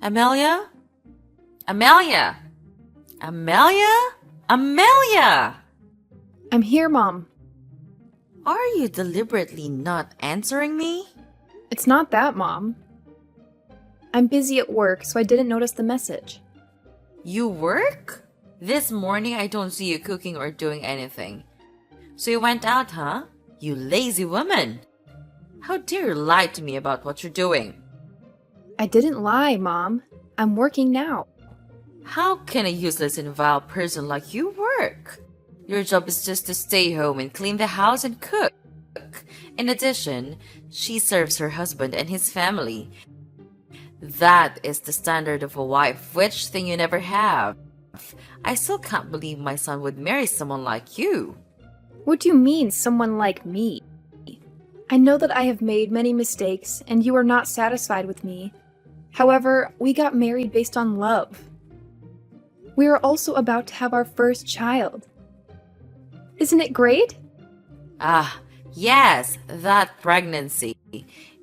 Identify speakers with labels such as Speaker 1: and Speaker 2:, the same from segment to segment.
Speaker 1: Amelia? Amelia! Amelia? Amelia!
Speaker 2: I'm here, Mom.
Speaker 1: Are you deliberately not answering me?
Speaker 2: It's not that, Mom. I'm busy at work, so I didn't notice the message.
Speaker 1: You work? This morning I don't see you cooking or doing anything. So you went out, huh? You lazy woman! How dare you lie to me about what you're doing?
Speaker 2: I didn't lie, Mom. I'm working now.
Speaker 1: How can a useless and vile person like you work? Your job is just to stay home and clean the house and cook. In addition, she serves her husband and his family. That is the standard of a wife, which thing you never have. I still can't believe my son would marry someone like you.
Speaker 2: What do you mean, someone like me? I know that I have made many mistakes and you are not satisfied with me. However, we got married based on love. We are also about to have our first child. Isn't it great?
Speaker 1: Ah, yes, that pregnancy.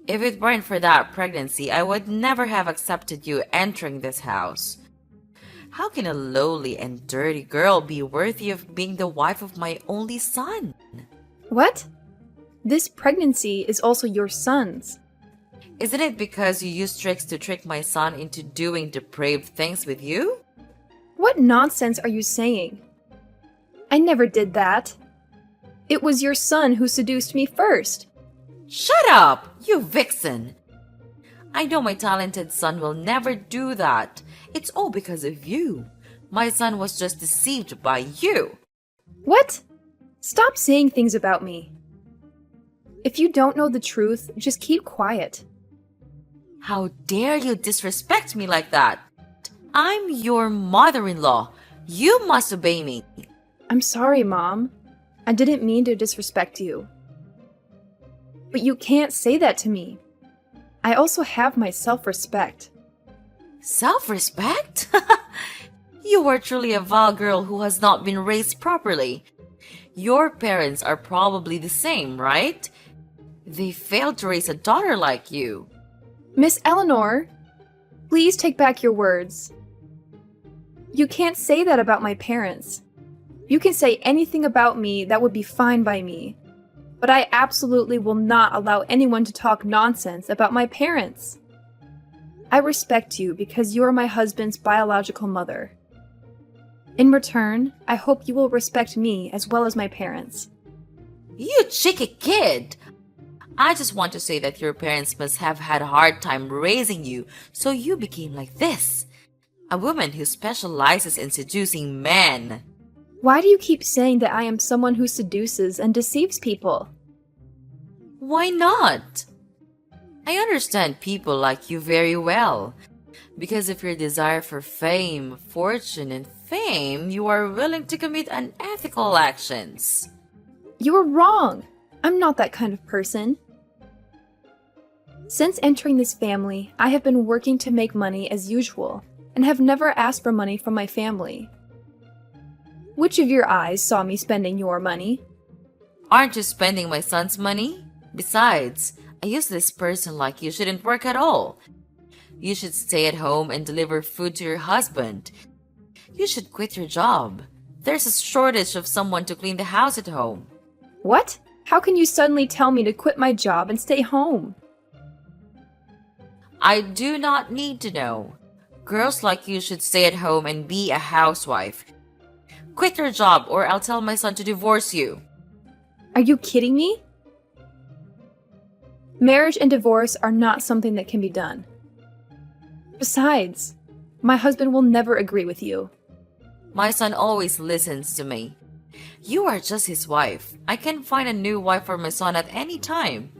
Speaker 1: If it weren't for that pregnancy, I would never have accepted you entering this house. How can a lowly and dirty girl be worthy of being the wife of my only son?
Speaker 2: What? This pregnancy is also your son's.
Speaker 1: Isn't it because you used tricks to trick my son into doing depraved things with you?
Speaker 2: What nonsense are you saying? I never did that. It was your son who seduced me first.
Speaker 1: Shut up, you vixen! I know my talented son will never do that. It's all because of you. My son was just deceived by you.
Speaker 2: What? Stop saying things about me. If you don't know the truth, just keep quiet.
Speaker 1: How dare you disrespect me like that? I'm your mother-in-law. You must obey me.
Speaker 2: I'm sorry, Mom. I didn't mean to disrespect you. But you can't say that to me. I also have my self-respect.
Speaker 1: Self-respect? You are truly a vile girl who has not been raised properly. Your parents are probably the same, right? They failed to raise a daughter like you.
Speaker 2: Miss Eleanor, please take back your words. You can't say that about my parents. You can say anything about me that would be fine by me. But I absolutely will not allow anyone to talk nonsense about my parents. I respect you because you are my husband's biological mother. In return, I hope you will respect me as well as my parents.
Speaker 1: You cheeky kid! I just want to say that your parents must have had a hard time raising you, so you became like this. A woman who specializes in seducing men.
Speaker 2: Why do you keep saying that I am someone who seduces and deceives people?
Speaker 1: Why not? I understand people like you very well. Because of your desire for fame, fortune, and fame, you are willing to commit unethical actions.
Speaker 2: You are wrong. I'm not that kind of person. Since entering this family, I have been working to make money as usual, and have never asked for money from my family. Which of your eyes saw me spending your money?
Speaker 1: Aren't you spending my son's money? Besides, a useless person like you shouldn't work at all. You should stay at home and deliver food to your husband. You should quit your job. There's a shortage of someone to clean the house at home.
Speaker 2: What? How can you suddenly tell me to quit my job and stay home?
Speaker 1: I do not need to know. Girls like you should stay at home and be a housewife. Quit your job or I'll tell my son to divorce you.
Speaker 2: Are you kidding me? Marriage and divorce are not something that can be done. Besides, my husband will never agree with you.
Speaker 1: My son always listens to me. You are just his wife. I can find a new wife for my son at any time.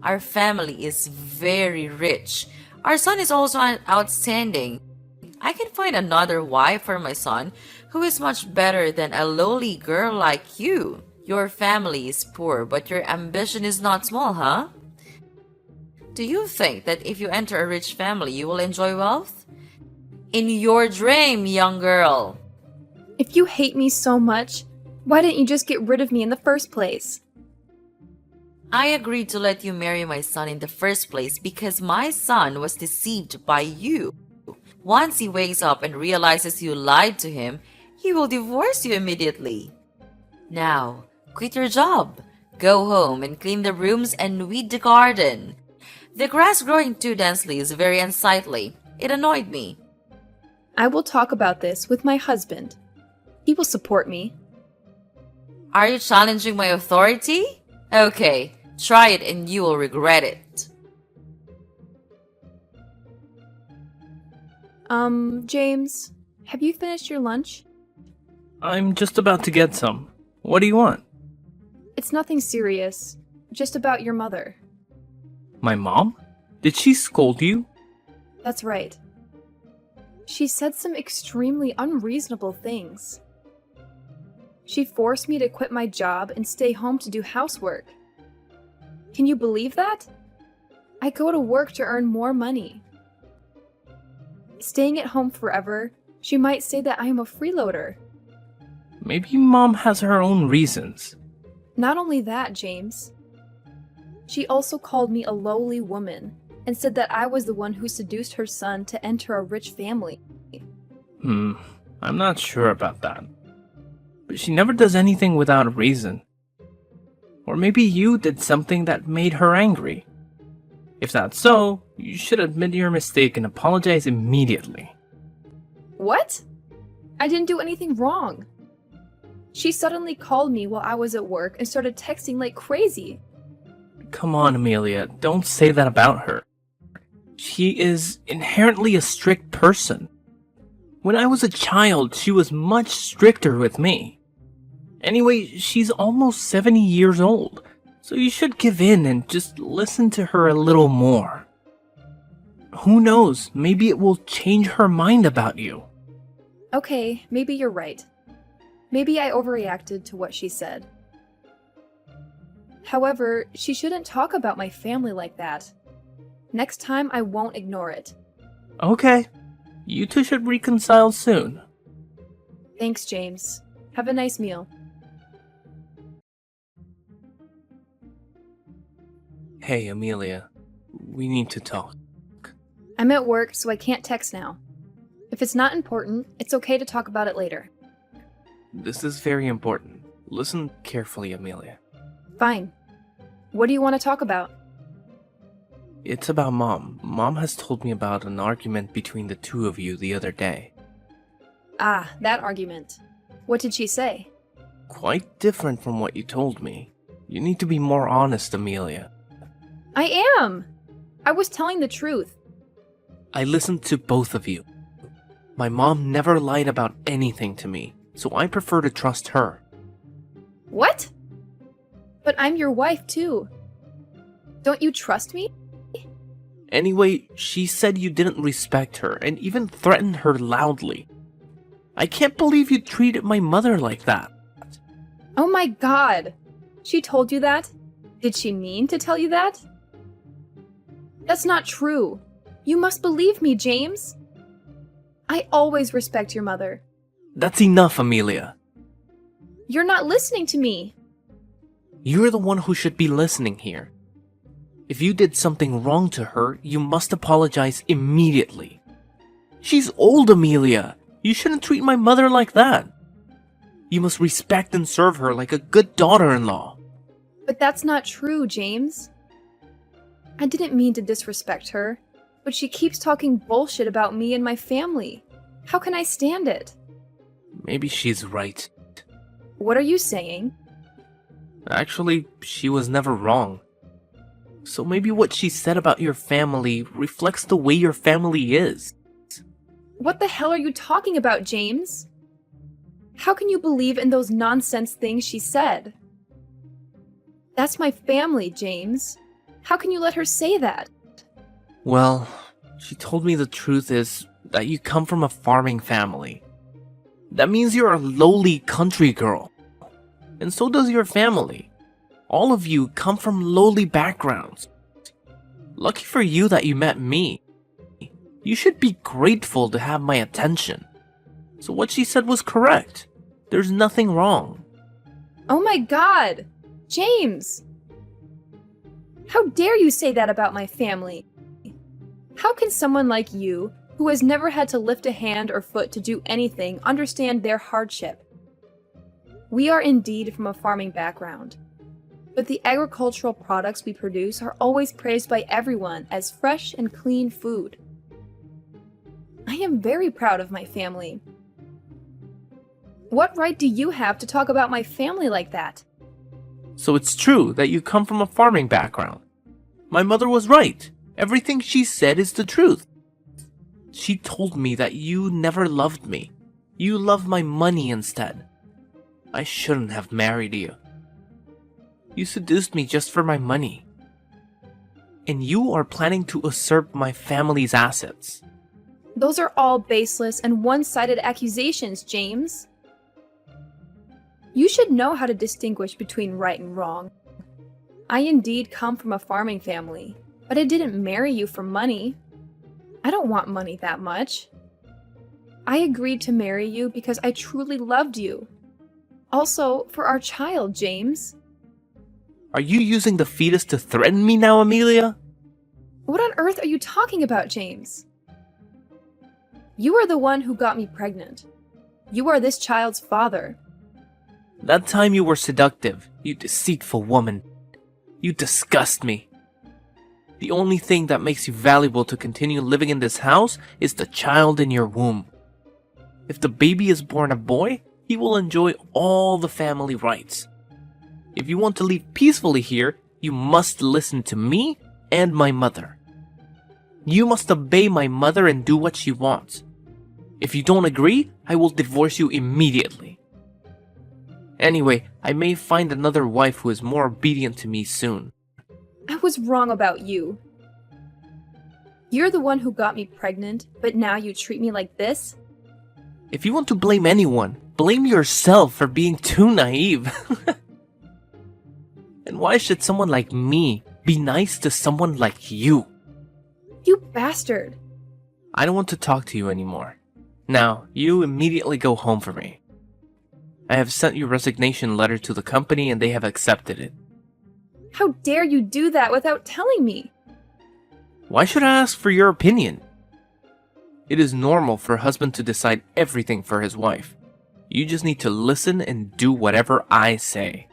Speaker 1: Our family is very rich. Our son is also outstanding. I can find another wife for my son who is much better than a lowly girl like you. Your family is poor, but your ambition is not small, huh? Do you think that if you enter a rich family, you will enjoy wealth? In your dream, young girl.
Speaker 2: If you hate me so much, why didn't you just get rid of me in the first place?
Speaker 1: I agreed to let you marry my son in the first place because my son was deceived by you. Once he wakes up and realizes you lied to him, he will divorce you immediately. Now, quit your job. Go home and clean the rooms and weed the garden. The grass growing too densely is very unsightly. It annoyed me.
Speaker 2: I will talk about this with my husband. He will support me.
Speaker 1: Are you challenging my authority? Okay, try it and you will regret it.
Speaker 2: James, have you finished your lunch?
Speaker 3: I'm just about to get some. What do you want?
Speaker 2: It's nothing serious, just about your mother.
Speaker 3: My mom? Did she scold you?
Speaker 2: That's right. She said some extremely unreasonable things. She forced me to quit my job and stay home to do housework. Can you believe that? I go to work to earn more money. Staying at home forever, she might say that I am a freeloader.
Speaker 3: Maybe mom has her own reasons.
Speaker 2: Not only that, James. She also called me a lowly woman and said that I was the one who seduced her son to enter a rich family.
Speaker 3: I'm not sure about that. But she never does anything without a reason. Or maybe you did something that made her angry. If that's so, you should admit your mistake and apologize immediately.
Speaker 2: What? I didn't do anything wrong. She suddenly called me while I was at work and started texting like crazy.
Speaker 3: Come on, Amelia, don't say that about her. She is inherently a strict person. When I was a child, she was much stricter with me. Anyway, she's almost 70 years old, so you should give in and just listen to her a little more. Who knows, maybe it will change her mind about you.
Speaker 2: Okay, maybe you're right. Maybe I overreacted to what she said. However, she shouldn't talk about my family like that. Next time, I won't ignore it.
Speaker 3: Okay, you two should reconcile soon.
Speaker 2: Thanks, James. Have a nice meal.
Speaker 3: Hey, Amelia, we need to talk.
Speaker 2: I'm at work, so I can't text now. If it's not important, it's okay to talk about it later.
Speaker 3: This is very important. Listen carefully, Amelia.
Speaker 2: Fine. What do you want to talk about?
Speaker 3: It's about Mom. Mom has told me about an argument between the two of you the other day.
Speaker 2: Ah, that argument. What did she say?
Speaker 3: Quite different from what you told me. You need to be more honest, Amelia.
Speaker 2: I am! I was telling the truth.
Speaker 3: I listened to both of you. My mom never lied about anything to me, so I prefer to trust her.
Speaker 2: What? But I'm your wife, too. Don't you trust me?
Speaker 3: Anyway, she said you didn't respect her and even threatened her loudly. I can't believe you treated my mother like that.
Speaker 2: Oh my god! She told you that? Did she mean to tell you that? That's not true. You must believe me, James. I always respect your mother.
Speaker 3: That's enough, Amelia.
Speaker 2: You're not listening to me.
Speaker 3: You're the one who should be listening here. If you did something wrong to her, you must apologize immediately. She's old, Amelia. You shouldn't treat my mother like that. You must respect and serve her like a good daughter-in-law.
Speaker 2: But that's not true, James. I didn't mean to disrespect her, but she keeps talking bullshit about me and my family. How can I stand it?
Speaker 3: Maybe she's right.
Speaker 2: What are you saying?
Speaker 3: Actually, she was never wrong. So maybe what she said about your family reflects the way your family is.
Speaker 2: What the hell are you talking about, James? How can you believe in those nonsense things she said? That's my family, James. How can you let her say that?
Speaker 3: Well, she told me the truth is that you come from a farming family. That means you're a lowly country girl. And so does your family. All of you come from lowly backgrounds. Lucky for you that you met me. You should be grateful to have my attention. So what she said was correct. There's nothing wrong.
Speaker 2: Oh my god! James! How dare you say that about my family? How can someone like you, who has never had to lift a hand or foot to do anything, understand their hardship? We are indeed from a farming background, but the agricultural products we produce are always praised by everyone as fresh and clean food. I am very proud of my family. What right do you have to talk about my family like that?
Speaker 3: So it's true that you come from a farming background. My mother was right. Everything she said is the truth. She told me that you never loved me. You loved my money instead. I shouldn't have married you. You seduced me just for my money. And you are planning to usurp my family's assets.
Speaker 2: Those are all baseless and one-sided accusations, James. You should know how to distinguish between right and wrong. I indeed come from a farming family, but I didn't marry you for money. I don't want money that much. I agreed to marry you because I truly loved you. Also, for our child, James.
Speaker 3: Are you using the fetus to threaten me now, Amelia?
Speaker 2: What on earth are you talking about, James? You are the one who got me pregnant. You are this child's father.
Speaker 3: That time you were seductive, you deceitful woman. You disgust me. The only thing that makes you valuable to continue living in this house is the child in your womb. If the baby is born a boy, he will enjoy all the family rights. If you want to leave peacefully here, you must listen to me and my mother. You must obey my mother and do what she wants. If you don't agree, I will divorce you immediately. Anyway, I may find another wife who is more obedient to me soon.
Speaker 2: I was wrong about you. You're the one who got me pregnant, but now you treat me like this?
Speaker 3: If you want to blame anyone, blame yourself for being too naive. And why should someone like me be nice to someone like you?
Speaker 2: You bastard!
Speaker 3: I don't want to talk to you anymore. Now, you immediately go home for me. I have sent your resignation letter to the company and they have accepted it.
Speaker 2: How dare you do that without telling me?
Speaker 3: Why should I ask for your opinion? It is normal for a husband to decide everything for his wife. You just need to listen and do whatever I say.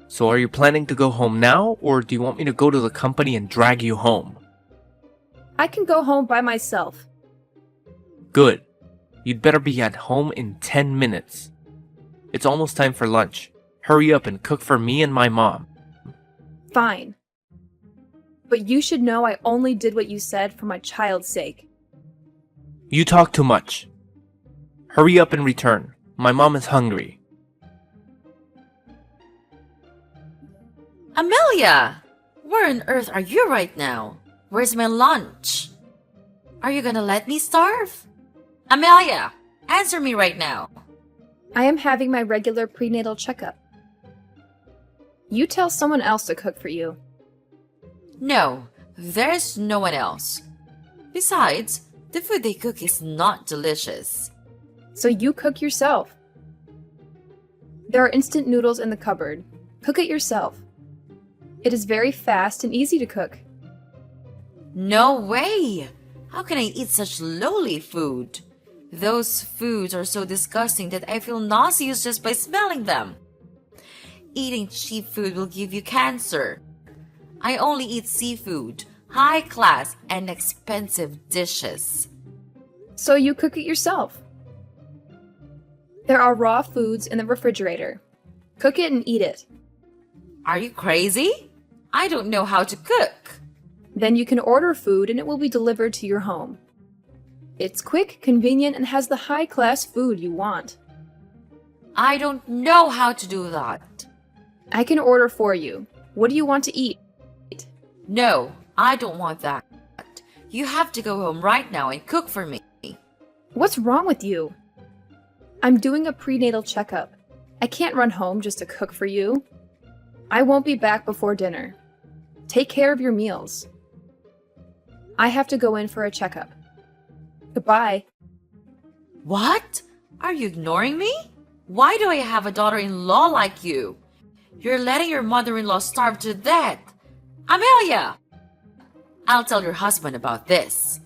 Speaker 3: So are you planning to go home now, or do you want me to go to the company and drag you home?
Speaker 2: I can go home by myself.
Speaker 3: Good. You'd better be at home in 10 minutes. It's almost time for lunch. Hurry up and cook for me and my mom.
Speaker 2: Fine. But you should know I only did what you said for my child's sake.
Speaker 3: You talk too much. Hurry up and return. My mom is hungry.
Speaker 1: Amelia! Where on earth are you right now? Where's my lunch? Are you gonna let me starve? Amelia! Answer me right now.
Speaker 2: I am having my regular prenatal checkup. You tell someone else to cook for you.
Speaker 1: No, there's no one else. Besides, the food they cook is not delicious.
Speaker 2: So you cook yourself. There are instant noodles in the cupboard. Cook it yourself. It is very fast and easy to cook.
Speaker 1: No way! How can I eat such lowly food? Those foods are so disgusting that I feel nauseous just by smelling them. Eating cheap food will give you cancer. I only eat seafood, high class, and expensive dishes.
Speaker 2: So you cook it yourself. There are raw foods in the refrigerator. Cook it and eat it.
Speaker 1: Are you crazy? I don't know how to cook.
Speaker 2: Then you can order food and it will be delivered to your home. It's quick, convenient, and has the high-class food you want.
Speaker 1: I don't know how to do that.
Speaker 2: I can order for you. What do you want to eat?
Speaker 1: No, I don't want that. You have to go home right now and cook for me.
Speaker 2: What's wrong with you? I'm doing a prenatal checkup. I can't run home just to cook for you. I won't be back before dinner. Take care of your meals. I have to go in for a checkup. Goodbye.
Speaker 1: What? Are you ignoring me? Why do I have a daughter-in-law like you? You're letting your mother-in-law starve to death. Amelia! I'll tell your husband about this.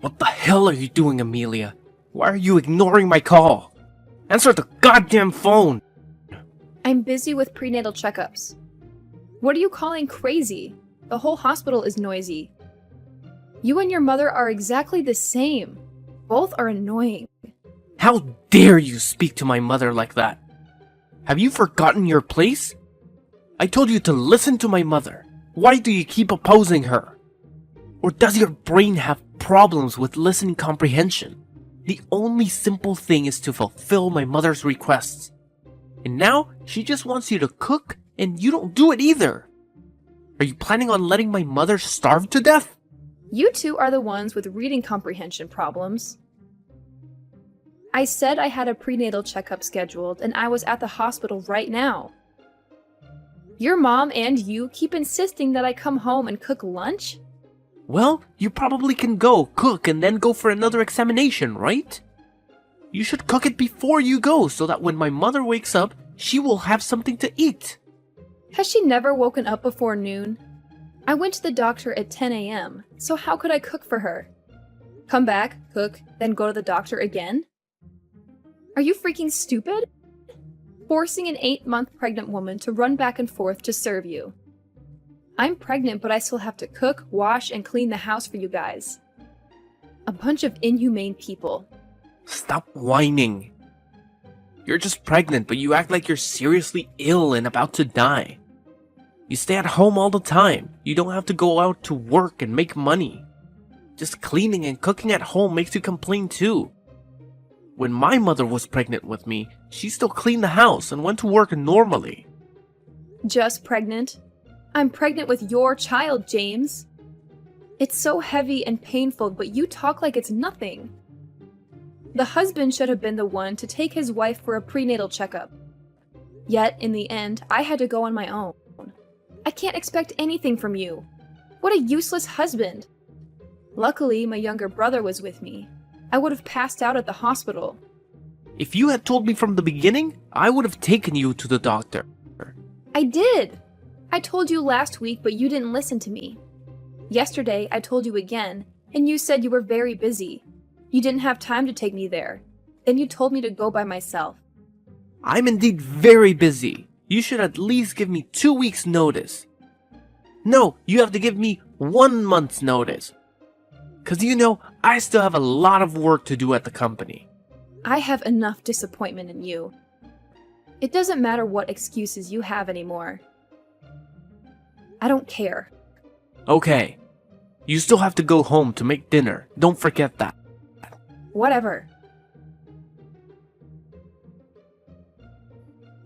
Speaker 3: What the hell are you doing, Amelia? Why are you ignoring my call? Answer the goddamn phone!
Speaker 2: I'm busy with prenatal checkups. What are you calling crazy? The whole hospital is noisy. You and your mother are exactly the same. Both are annoying.
Speaker 3: How dare you speak to my mother like that? Have you forgotten your place? I told you to listen to my mother. Why do you keep opposing her? Or does your brain have problems with listening comprehension? The only simple thing is to fulfill my mother's requests. And now, she just wants you to cook, and you don't do it either. Are you planning on letting my mother starve to death?
Speaker 2: You two are the ones with reading comprehension problems. I said I had a prenatal checkup scheduled, and I was at the hospital right now. Your mom and you keep insisting that I come home and cook lunch?
Speaker 3: Well, you probably can go, cook, and then go for another examination, right? You should cook it before you go, so that when my mother wakes up, she will have something to eat.
Speaker 2: Has she never woken up before noon? I went to the doctor at 10 a.m., so how could I cook for her? Come back, cook, then go to the doctor again? Are you freaking stupid? Forcing an 8-month pregnant woman to run back and forth to serve you. I'm pregnant, but I still have to cook, wash, and clean the house for you guys. A bunch of inhumane people.
Speaker 3: Stop whining. You're just pregnant, but you act like you're seriously ill and about to die. You stay at home all the time. You don't have to go out to work and make money. Just cleaning and cooking at home makes you complain too. When my mother was pregnant with me, she still cleaned the house and went to work normally.
Speaker 2: Just pregnant? I'm pregnant with your child, James. It's so heavy and painful, but you talk like it's nothing. The husband should have been the one to take his wife for a prenatal checkup. Yet, in the end, I had to go on my own. I can't expect anything from you. What a useless husband. Luckily, my younger brother was with me. I would have passed out at the hospital.
Speaker 3: If you had told me from the beginning, I would have taken you to the doctor.
Speaker 2: I did! I told you last week, but you didn't listen to me. Yesterday, I told you again, and you said you were very busy. You didn't have time to take me there. Then you told me to go by myself.
Speaker 3: I'm indeed very busy. You should at least give me 2 weeks' notice. No, you have to give me 1 month's notice. 'Cause you know, I still have a lot of work to do at the company.
Speaker 2: I have enough disappointment in you. It doesn't matter what excuses you have anymore. I don't care.
Speaker 3: Okay. You still have to go home to make dinner. Don't forget that.
Speaker 2: Whatever.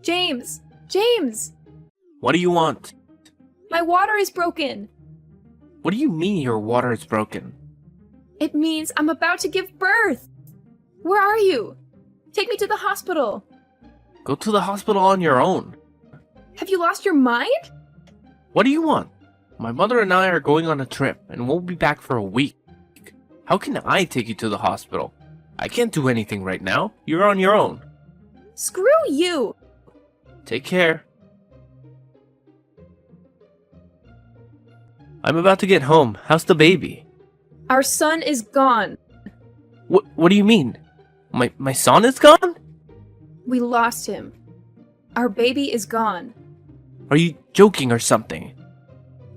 Speaker 2: James! James!
Speaker 3: What do you want?
Speaker 2: My water is broken!
Speaker 3: What do you mean your water is broken?
Speaker 2: It means I'm about to give birth! Where are you? Take me to the hospital!
Speaker 3: Go to the hospital on your own.
Speaker 2: Have you lost your mind?
Speaker 3: What do you want? My mother and I are going on a trip and won't be back for a week. How can I take you to the hospital? I can't do anything right now. You're on your own.
Speaker 2: Screw you!
Speaker 3: Take care. I'm about to get home. How's the baby?
Speaker 2: Our son is gone.
Speaker 3: What do you mean? My son is gone?
Speaker 2: We lost him. Our baby is gone.
Speaker 3: Are you joking or something?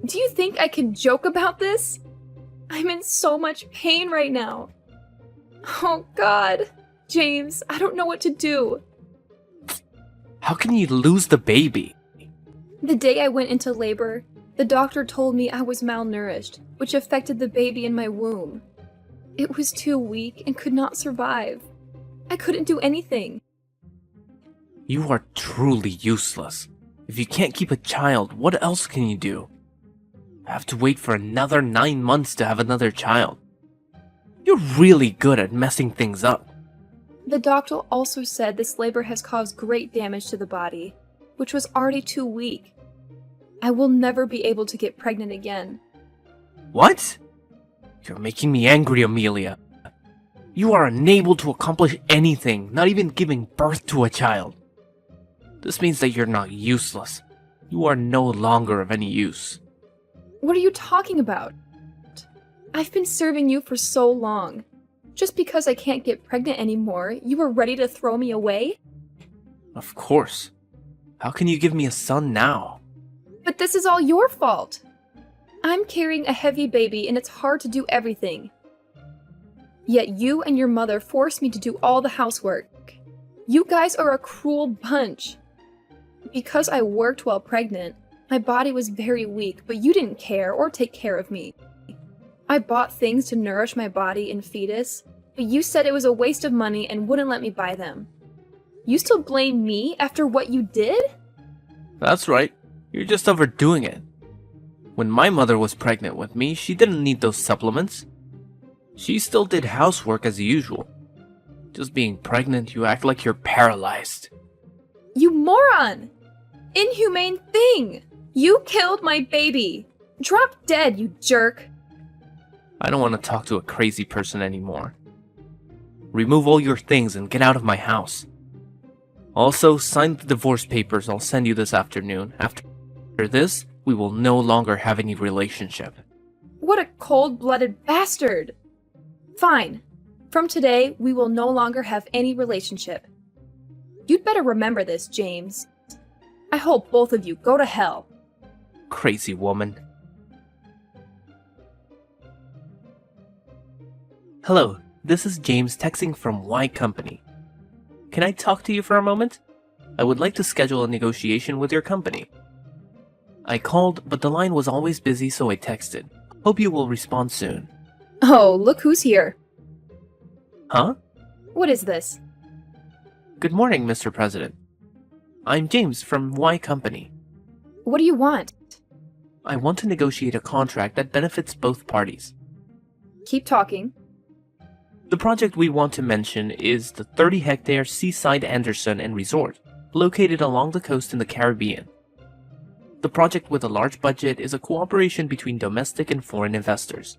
Speaker 2: Do you think I can joke about this? I'm in so much pain right now. Oh God. James, I don't know what to do.
Speaker 3: How can you lose the baby?
Speaker 2: The day I went into labor, the doctor told me I was malnourished, which affected the baby in my womb. It was too weak and could not survive. I couldn't do anything.
Speaker 3: You are truly useless. If you can't keep a child, what else can you do? I have to wait for another 9 months to have another child. You're really good at messing things up.
Speaker 2: The doctor also said this labor has caused great damage to the body, which was already too weak. I will never be able to get pregnant again.
Speaker 3: What? You're making me angry, Amelia. You are unable to accomplish anything, not even giving birth to a child. This means that you're not useless. You are no longer of any use.
Speaker 2: What are you talking about? I've been serving you for so long. Just because I can't get pregnant anymore, you are ready to throw me away?
Speaker 3: Of course. How can you give me a son now?
Speaker 2: But this is all your fault. I'm carrying a heavy baby and it's hard to do everything. Yet you and your mother forced me to do all the housework. You guys are a cruel bunch. Because I worked while pregnant, my body was very weak, but you didn't care or take care of me. I bought things to nourish my body and fetus, but you said it was a waste of money and wouldn't let me buy them. You still blame me after what you did?
Speaker 3: That's right. You're just overdoing it. When my mother was pregnant with me, she didn't need those supplements. She still did housework as usual. Just being pregnant, you act like you're paralyzed.
Speaker 2: You moron! Inhumane thing! You killed my baby! Drop dead, you jerk!
Speaker 3: I don't want to talk to a crazy person anymore. Remove all your things and get out of my house. Also, sign the divorce papers I'll send you this afternoon. After this, we will no longer have any relationship.
Speaker 2: What a cold-blooded bastard! Fine. From today, we will no longer have any relationship. You'd better remember this, James. I hope both of you go to hell.
Speaker 3: Crazy woman. Hello, this is James texting from Y Company. Can I talk to you for a moment? I would like to schedule a negotiation with your company. I called, but the line was always busy, so I texted. Hope you will respond soon.
Speaker 2: Oh, look who's here.
Speaker 3: Huh?
Speaker 2: What is this?
Speaker 3: Good morning, Mr. President. I'm James from Y Company.
Speaker 2: What do you want?
Speaker 3: I want to negotiate a contract that benefits both parties.
Speaker 2: Keep talking.
Speaker 3: The project we want to mention is the 30-hectare Seaside Anderson and Resort, located along the coast in the Caribbean. The project with a large budget is a cooperation between domestic and foreign investors.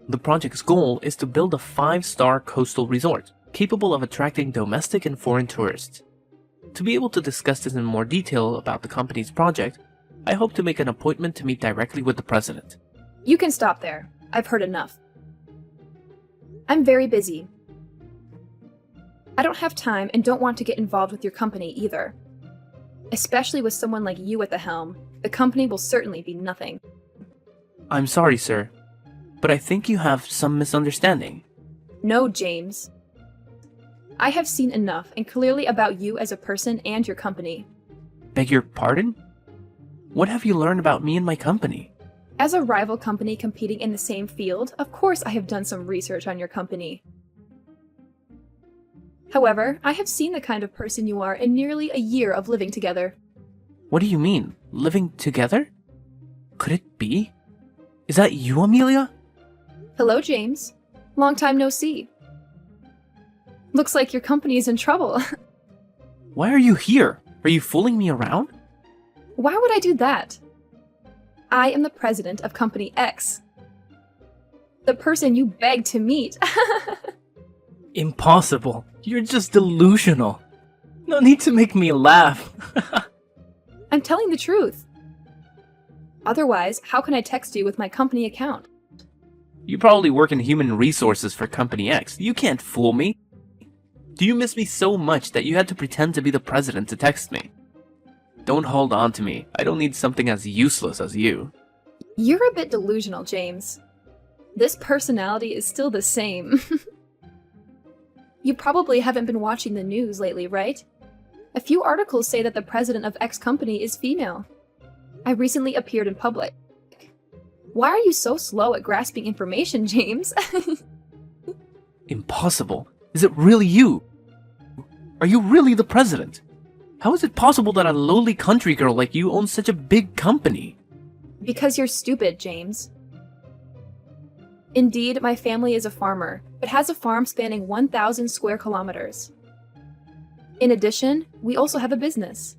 Speaker 3: The project's goal is to build a 5-star coastal resort, capable of attracting domestic and foreign tourists. To be able to discuss this in more detail about the company's project, I hope to make an appointment to meet directly with the president.
Speaker 2: You can stop there. I've heard enough. I'm very busy. I don't have time and don't want to get involved with your company either. Especially with someone like you at the helm, the company will certainly be nothing.
Speaker 3: I'm sorry, sir, but I think you have some misunderstanding.
Speaker 2: No, James. I have seen enough and clearly about you as a person and your company.
Speaker 3: Beg your pardon? What have you learned about me and my company?
Speaker 2: As a rival company competing in the same field, of course I have done some research on your company. However, I have seen the kind of person you are in nearly a year of living together.
Speaker 3: What do you mean? Living together? Could it be? Is that you, Amelia?
Speaker 2: Hello, James. Long time no see. Looks like your company is in trouble.
Speaker 3: Why are you here? Are you fooling me around?
Speaker 2: Why would I do that? I am the president of Company X. The person you begged to meet.
Speaker 3: Impossible. You're just delusional. No need to make me laugh.
Speaker 2: I'm telling the truth. Otherwise, how can I text you with my company account?
Speaker 3: You probably work in human resources for Company X. You can't fool me. Do you miss me so much that you had to pretend to be the president to text me? Don't hold on to me. I don't need something as useless as you.
Speaker 2: You're a bit delusional, James. This personality is still the same. You probably haven't been watching the news lately, right? A few articles say that the president of X company is female. I recently appeared in public. Why are you so slow at grasping information, James?
Speaker 3: Impossible. Is it really you? Are you really the president? How is it possible that a lowly country girl like you owns such a big company?
Speaker 2: Because you're stupid, James. Indeed, my family is a farmer, but has a farm spanning 1,000 square kilometers. In addition, we also have a business.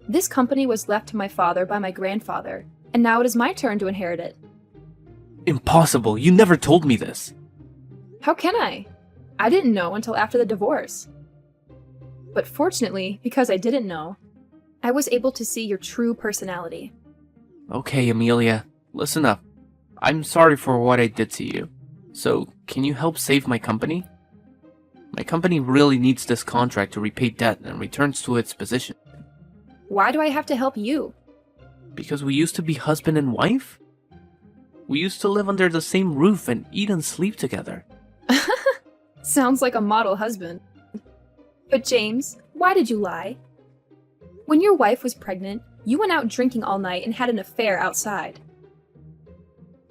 Speaker 2: This company was left to my father by my grandfather, and now it is my turn to inherit it.
Speaker 3: Impossible, you never told me this.
Speaker 2: How can I? I didn't know until after the divorce. But fortunately, because I didn't know, I was able to see your true personality.
Speaker 3: Okay, Amelia, listen up. I'm sorry for what I did to you. So, can you help save my company? My company really needs this contract to repay debt and returns to its position.
Speaker 2: Why do I have to help you?
Speaker 3: Because we used to be husband and wife? We used to live under the same roof and eat and sleep together.
Speaker 2: Sounds like a model husband. But James, why did you lie? When your wife was pregnant, you went out drinking all night and had an affair outside.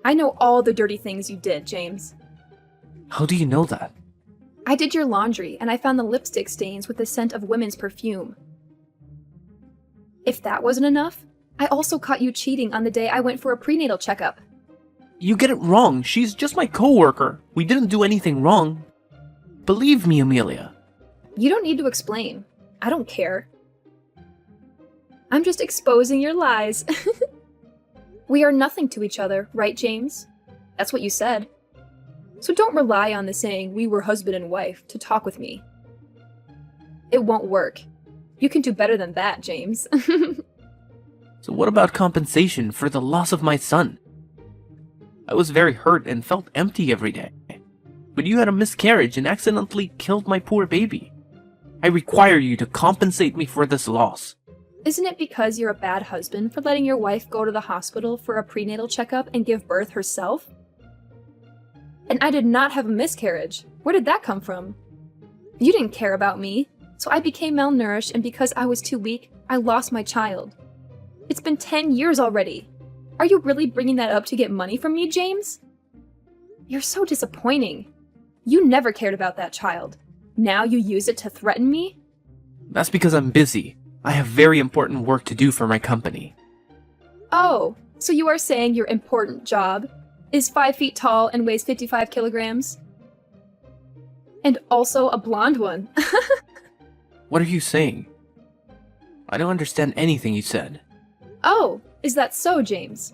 Speaker 2: I know all the dirty things you did, James.
Speaker 3: How do you know that?
Speaker 2: I did your laundry and I found the lipstick stains with the scent of women's perfume. If that wasn't enough, I also caught you cheating on the day I went for a prenatal checkup.
Speaker 3: You get it wrong. She's just my coworker. We didn't do anything wrong. Believe me, Amelia.
Speaker 2: You don't need to explain. I don't care. I'm just exposing your lies. We are nothing to each other, right, James? That's what you said. So don't rely on the saying we were husband and wife to talk with me. It won't work. You can do better than that, James.
Speaker 3: So what about compensation for the loss of my son? I was very hurt and felt empty every day. But you had a miscarriage and accidentally killed my poor baby. I require you to compensate me for this loss.
Speaker 2: Isn't it because you're a bad husband for letting your wife go to the hospital for a prenatal checkup and give birth herself? And I did not have a miscarriage. Where did that come from? You didn't care about me, so I became malnourished, and because I was too weak, I lost my child. It's been 10 years already. Are you really bringing that up to get money from me, James? You're so disappointing. You never cared about that child. Now you use it to threaten me?
Speaker 3: That's because I'm busy. I have very important work to do for my company.
Speaker 2: Oh, so you are saying your important job is 5 feet tall and weighs 55 kilograms? And also a blonde one.
Speaker 3: What are you saying? I don't understand anything you said.
Speaker 2: Oh, is that so, James?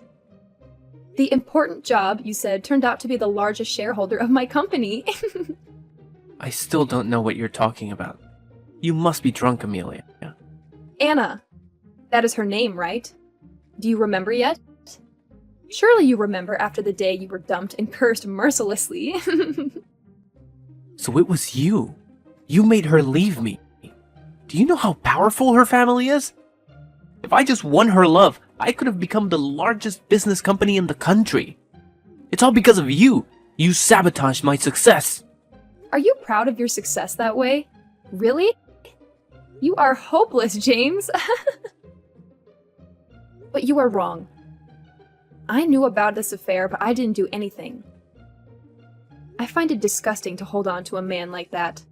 Speaker 2: The important job, you said, turned out to be the largest shareholder of my company.
Speaker 3: I still don't know what you're talking about. You must be drunk, Amelia.
Speaker 2: Anna. That is her name, right? Do you remember yet? Surely you remember after the day you were dumped and cursed mercilessly.
Speaker 3: So it was you. You made her leave me. Do you know how powerful her family is? If I just won her love, I could have become the largest business company in the country. It's all because of you. You sabotaged my success.
Speaker 2: Are you proud of your success that way? Really? You are hopeless, James. But you are wrong. I knew about this affair, but I didn't do anything. I find it disgusting to hold on to a man like that.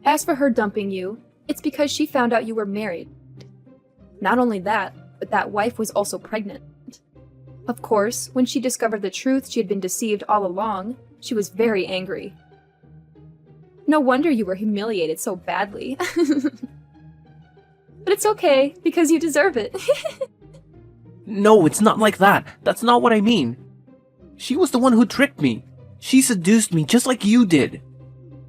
Speaker 2: As for her dumping you, it's because she found out you were married. Not only that, but that wife was also pregnant. Of course, when she discovered the truth she had been deceived all along, she was very angry. No wonder you were humiliated so badly. But it's okay, because you deserve it.
Speaker 3: No, it's not like that. That's not what I mean. She was the one who tricked me. She seduced me just like you did.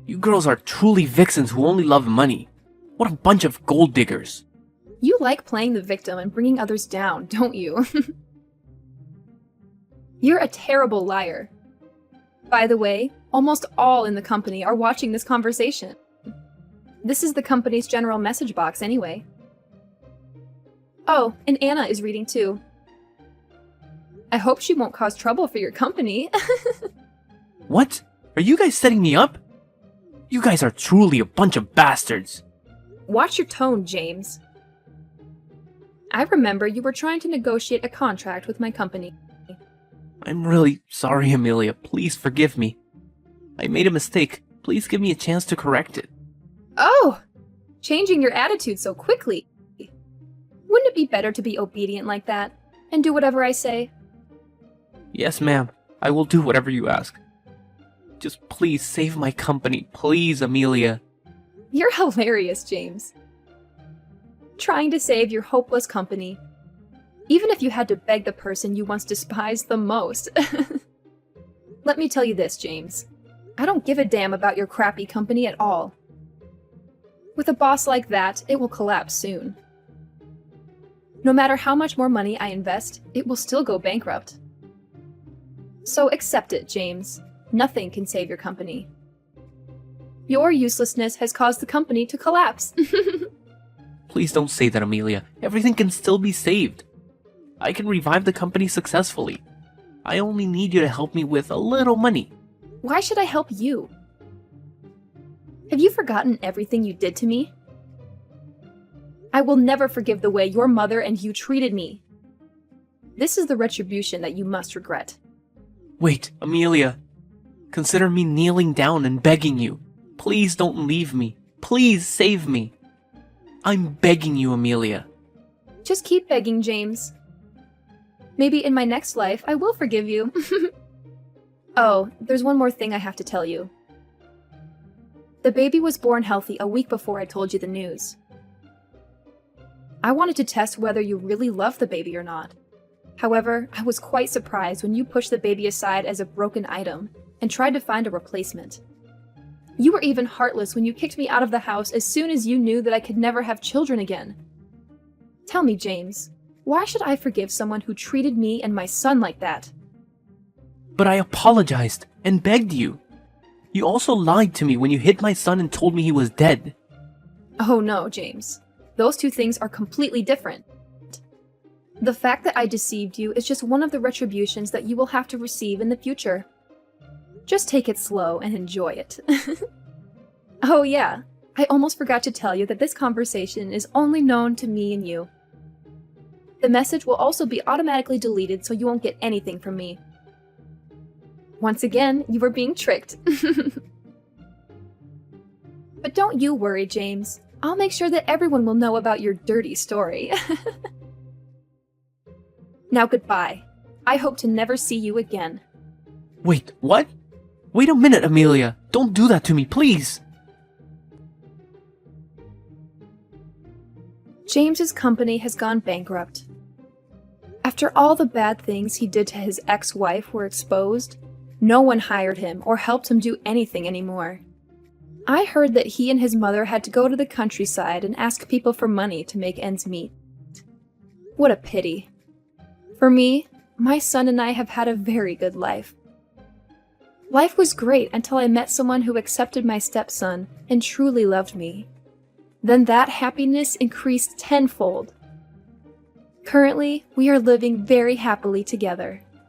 Speaker 3: You girls are truly vixens who only love money. What a bunch of gold diggers.
Speaker 2: You like playing the victim and bringing others down, don't you? You're a terrible liar. By the way, almost all in the company are watching this conversation. This is the company's general message box anyway. Oh, and Anna is reading too. I hope she won't cause trouble for your company.
Speaker 3: What? Are you guys setting me up? You guys are truly a bunch of bastards.
Speaker 2: Watch your tone, James. I remember you were trying to negotiate a contract with my company.
Speaker 3: I'm really sorry, Amelia. Please forgive me. I made a mistake. Please give me a chance to correct it.
Speaker 2: Oh! Changing your attitude so quickly. Wouldn't it be better to be obedient like that and do whatever I say?
Speaker 3: Yes, ma'am. I will do whatever you ask. Just please save my company. Please, Amelia.
Speaker 2: You're hilarious, James. Trying to save your hopeless company, even if you had to beg the person you once despised the most. Let me tell you this, James. I don't give a damn about your crappy company at all. With a boss like that, it will collapse soon. No matter how much more money I invest, it will still go bankrupt. So accept it, James. Nothing can save your company. Your uselessness has caused the company to collapse.
Speaker 3: Please don't say that, Amelia. Everything can still be saved. I can revive the company successfully. I only need you to help me with a little money.
Speaker 2: Why should I help you? Have you forgotten everything you did to me? I will never forgive the way your mother and you treated me. This is the retribution that you must regret.
Speaker 3: Wait, Amelia. Consider me kneeling down and begging you. Please don't leave me. Please save me. I'm begging you, Amelia.
Speaker 2: Just keep begging, James. Maybe in my next life, I will forgive you. Oh, there's one more thing I have to tell you. The baby was born healthy a week before I told you the news. I wanted to test whether you really loved the baby or not. However, I was quite surprised when you pushed the baby aside as a broken item and tried to find a replacement. You were even heartless when you kicked me out of the house as soon as you knew that I could never have children again. Tell me, James, why should I forgive someone who treated me and my son like that?
Speaker 3: But I apologized and begged you. You also lied to me when you hit my son and told me he was dead.
Speaker 2: Oh no, James. Those two things are completely different. The fact that I deceived you is just one of the retributions that you will have to receive in the future. Just take it slow and enjoy it. Oh yeah, I almost forgot to tell you that this conversation is only known to me and you. The message will also be automatically deleted so you won't get anything from me. Once again, you were being tricked. But don't you worry, James. I'll make sure that everyone will know about your dirty story. Now goodbye. I hope to never see you again.
Speaker 3: Wait, what? Wait a minute, Amelia. Don't do that to me, please.
Speaker 2: James's company has gone bankrupt. After all the bad things he did to his ex-wife were exposed, no one hired him or helped him do anything anymore. I heard that he and his mother had to go to the countryside and ask people for money to make ends meet. What a pity. For me, my son and I have had a very good life. Life was great until I met someone who accepted my stepson and truly loved me. Then that happiness increased tenfold. Currently, we are living very happily together.